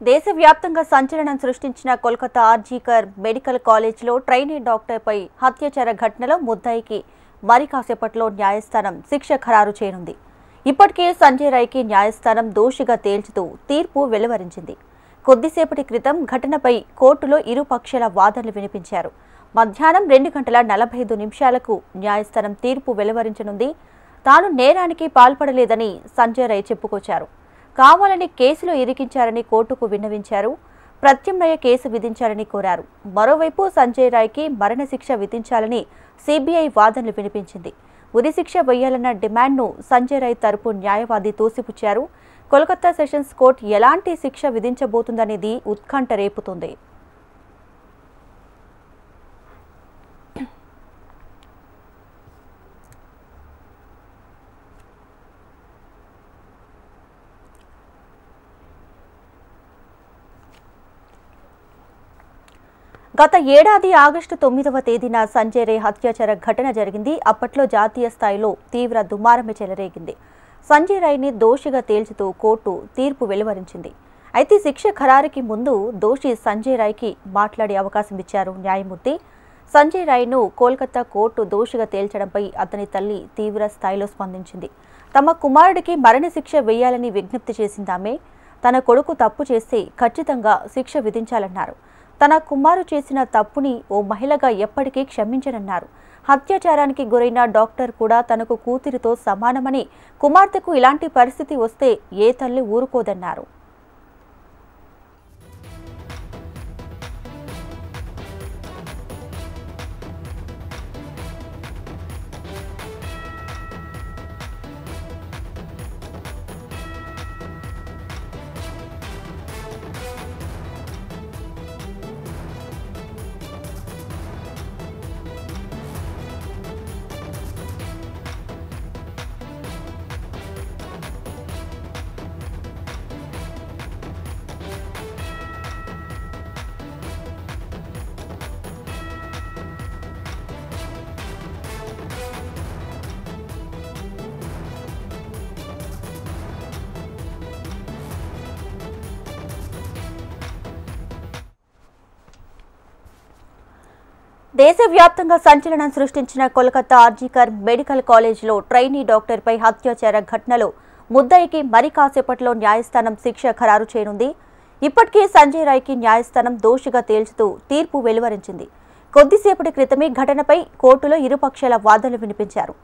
దేశవ్యాప్తంగా సంచలనం సృష్టించిన కోల్కతా ఆర్జీకర్ మెడికల్ కాలేజ్లో ట్రైనీ డాక్టర్పై హత్యాచార ఘటనలో ముద్దాయికి మరి కాసేపట్లో న్యాయస్థానం శిక్ష ఖరారు చేయనుంది. ఇప్పటికే సంజయ్ రాయ్కి న్యాయస్థానం దోషిగా తేల్చుతూ తీర్పు వెలువరించింది. కొద్దిసేపటి క్రితం ఘటనపై కోర్టులో ఇరు పక్షాల వాదనలు వినిపించారు. మధ్యాహ్నం 2:45 న్యాయస్థానం తీర్పు వెలువరించనుంది. తాను నేరానికి పాల్పడలేదని సంజయ్ రాయ్ చెప్పుకొచ్చారు. కావాలని కేసులో ఇరికించారని కోర్టుకు విన్నవించారు. ప్రత్యామ్నాయ కేసు విధించాలని కోరారు. మరోవైపు సంజయ్ రాయ్కి మరణశిక్ష విధించాలని సిబిఐ వాదనలు వినిపించింది. ఉరిశిక్ష వేయాలన్న డిమాండ్ను సంజయ్ రాయ్ తరపు న్యాయవాది తోసిపుచ్చారు. కోల్కతా సెషన్స్ కోర్టు ఎలాంటి శిక్ష విధించబోతుందనేది ఉత్కంఠ రేపుతోంది. గత ఏడాది ఆగస్టు 9వ తేదీన సంజయ్ రాయ్ హత్యాచార ఘటన జరిగింది. అప్పట్లో జాతీయ స్థాయిలో తీవ్ర దుమారమే చెలరేగింది. సంజయ్ రాయ్ని దోషిగా తేల్చుతూ కోర్టు తీర్పు వెలువరించింది. అయితే శిక్ష ఖరారుకి ముందు దోషి సంజయ్ రాయ్కి మాట్లాడే అవకాశం ఇచ్చారు న్యాయమూర్తి. సంజయ్ రాయ్ను కోల్కతా కోర్టు దోషిగా తేల్చడంపై అతని తల్లి తీవ్ర స్థాయిలో స్పందించింది. తమ కుమారుడికి మరణశిక్ష వేయాలని విజ్ఞప్తి చేసిందామె. తన కొడుకు తప్పు చేస్తే ఖచ్చితంగా శిక్ష విధించాలన్నారు. తన కుమారు చేసిన తప్పుని ఓ మహిళగా ఎప్పటికీ క్షమించనన్నారు. హత్యాచారానికి గురైన డాక్టర్ కూడా తనకు కూతురితో సమానమని, కుమార్తెకు ఇలాంటి పరిస్థితి వస్తే ఏ తల్లి ఊరుకోదన్నారు. దేశవ్యాప్తంగా సంచలనం సృష్టించిన కోల్కతా ఆర్జీకర్ మెడికల్ కాలేజ్లో ట్రైనీ డాక్టర్పై హత్యాచార ఘటనలో ముద్దాయికి మరి కాసేపట్లో న్యాయస్థానం శిక్ష ఖరారు చేయనుంది. ఇప్పటికే సంజయ్ రాయ్కి న్యాయస్థానం దోషిగా తేల్చుతూ తీర్పు వెలువరించింది. కొద్దిసేపటి క్రితమే ఘటనపై కోర్టులో ఇరుపక్షాల వాదనలు వినిపించారు.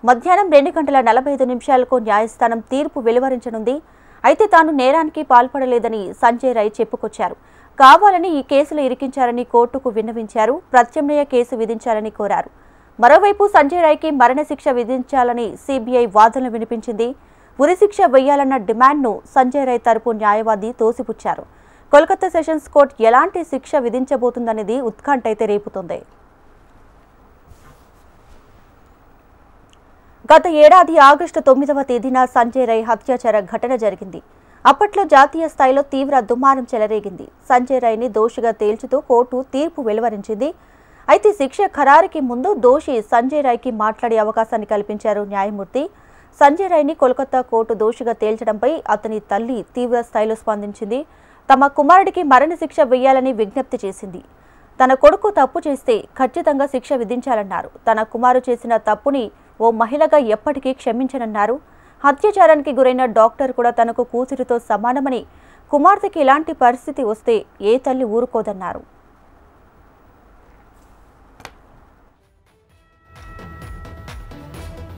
మధ్యాహ్నం 2:45 న్యాయస్థానం తీర్పు వెలువరించనుంది. అయితే తాను నేరానికి పాల్పడలేదని సంజయ్ రాయ్ చెప్పుకొచ్చారు. కావాలని ఈ కేసులో ఇరికించారని కోర్టుకు విన్నవించారు. ప్రత్యామ్నాయ కేసు విధించాలని కోరారు. మరోవైపు సంజయ్ రాయ్కి మరణశిక్ష విధించాలని సిబిఐ వాదనలు వినిపించింది. ఉరిశిక్ష వేయాలన్న డిమాండ్ను సంజయ్ రాయ్ తరపు న్యాయవాది తోసిపుచ్చారు. కోల్కతా సెషన్స్ కోర్టు ఎలాంటి శిక్ష విధించబోతుందనేది ఉత్కంఠ అయితే రేపుతోంది. గత ఏడాది ఆగస్టు 9వ తేదీన సంజయ్ రాయ్ హత్యాచార ఘటన జరిగింది. అప్పట్లో జాతీయ స్థాయిలో తీవ్ర దుమారం చెలరేగింది. సంజయ్ రాయ్ని దోషిగా తేల్చుతూ కోర్టు తీర్పు వెలువరించింది. అయితే శిక్ష ఖరారుకి ముందు దోషి సంజయ్ రాయ్కి మాట్లాడే అవకాశాన్ని కల్పించారు న్యాయమూర్తి. సంజయ్ రాయ్ని కోల్కతా కోర్టు దోషిగా తేల్చడంపై అతని తల్లి తీవ్ర స్థాయిలో స్పందించింది. తమ కుమారుడికి మరణశిక్ష వేయాలని విజ్ఞప్తి చేసింది. తన కొడుకు తప్పు చేస్తే ఖచ్చితంగా శిక్ష విధించాలన్నారు. తన కుమారు చేసిన తప్పుని ఓ మహిళగా ఎప్పటికీ క్షమించనన్నారు. హత్యాచారానికి గురైన డాక్టర్ కూడా తనకు కూతురితో సమానమని, కుమార్తెకి ఇలాంటి పరిస్థితి వస్తే ఏ తల్లి ఊరుకోదన్నారు.